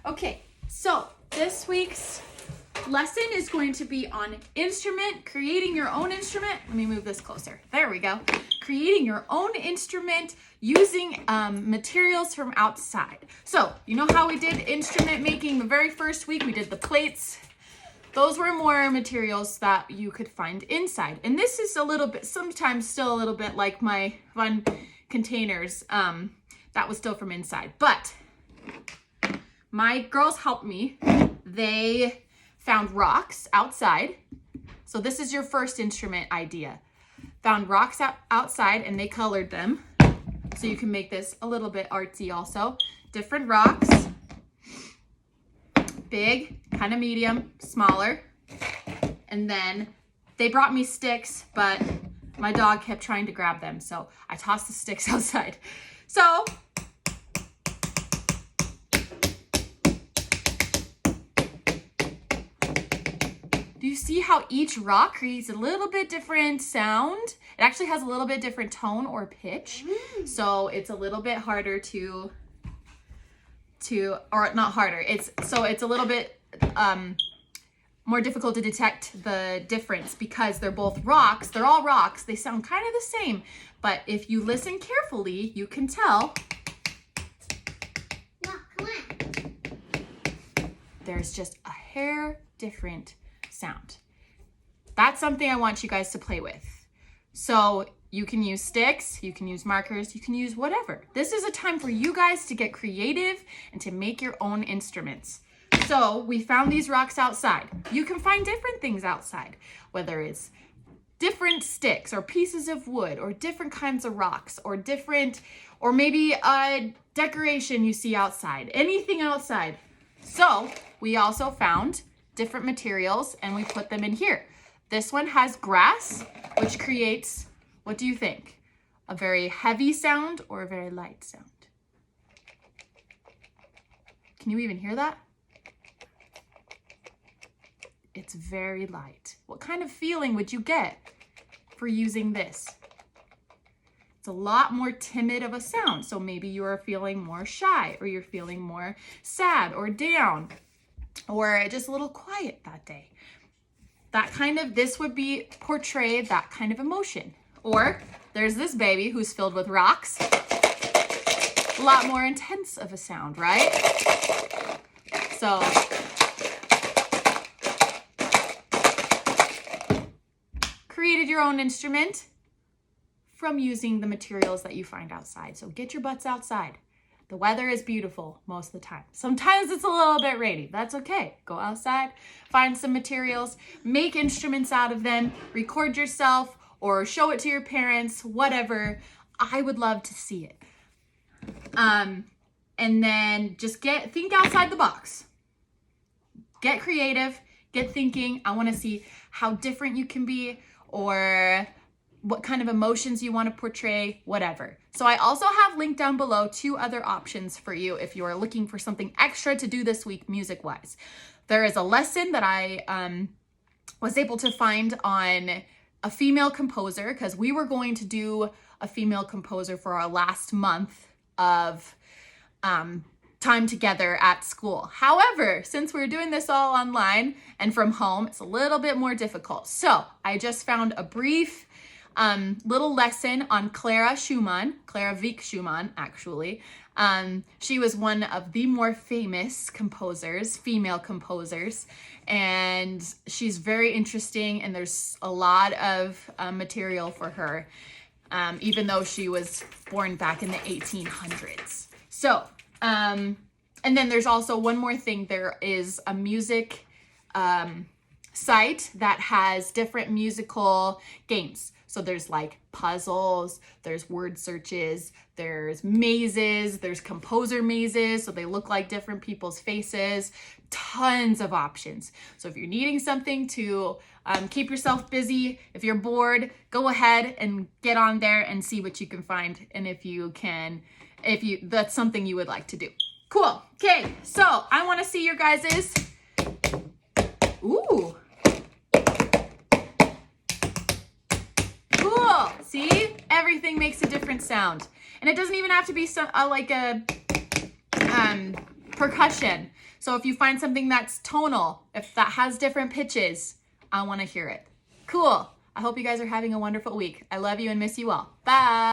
Okay, so this week's lesson is going to be on instrument, creating your own instrument. Let me move this closer. There we go. Creating your own instrument using materials from outside. So, you know how we did instrument making the very first week? We did the plates. Those were more materials that you could find inside. And this is a little bit, sometimes still a little bit like my fun containers. That was still from inside. But my girls helped me. They found rocks outside. So this is your first instrument idea. Found rocks outside and they colored them. So you can make this a little bit artsy also. Different rocks. Big, kind of medium, smaller. And then they brought me sticks, but my dog kept trying to grab them. So I tossed the sticks outside. So do you see how each rock creates a little bit different sound? It actually has a little bit different tone or pitch. So it's a little bit harder to or not harder. It's a little bit more difficult to detect the difference because they're both rocks. They're all rocks. They sound kind of the same, but if you listen carefully, you can tell. No, come on. There's just a hair different sound. That's something I want you guys to play with. So you can use sticks, you can use markers, you can use whatever. This is a time for you guys to get creative and to make your own instruments. So we found these rocks outside. You can find different things outside, whether it's different sticks or pieces of wood or different kinds of rocks or maybe a decoration you see outside, anything outside. So we also found different materials and we put them in here. This one has grass, which creates, what do you think? A very heavy sound or a very light sound? Can you even hear that? It's very light. What kind of feeling would you get for using this? It's a lot more timid of a sound. So maybe you are feeling more shy or you're feeling more sad or down or just a little quiet that day. This would be portray that kind of emotion. Or there's this baby who's filled with rocks. A lot more intense of a sound, right? So created your own instrument from using the materials that you find outside. So get your butts outside. The weather is beautiful most of the time. Sometimes it's a little bit rainy. That's okay. Go outside, find some materials, make instruments out of them, record yourself or show it to your parents, whatever. I would love to see it. And then just think outside the box. Get creative, get thinking. I want to see how different you can be or what kind of emotions you want to portray, whatever. So I also have linked down below 2 other options for you if you are looking for something extra to do this week music-wise. There is a lesson that I was able to find on a female composer because we were going to do a female composer for our last month of time together at school. However, since we're doing this all online and from home, it's a little bit more difficult. So I just found a brief little lesson on Clara Weick Schumann, actually. She was one of the more famous composers, female composers, and she's very interesting and there's a lot of material for her, even though she was born back in the 1800s. So, and then there's also one more thing. There is a music site that has different musical games. So there's like puzzles, there's word searches, there's mazes, there's composer mazes. So they look like different people's faces, tons of options. So if you're needing something to keep yourself busy, if you're bored, go ahead and get on there and see what you can find. And if that's something you would like to do. Cool. Okay. So I want to see your guys's, ooh. Cool. See? Everything makes a different sound. And it doesn't even have to be like a percussion. So if you find something that's tonal, if that has different pitches, I want to hear it. Cool. I hope you guys are having a wonderful week. I love you and miss you all. Bye.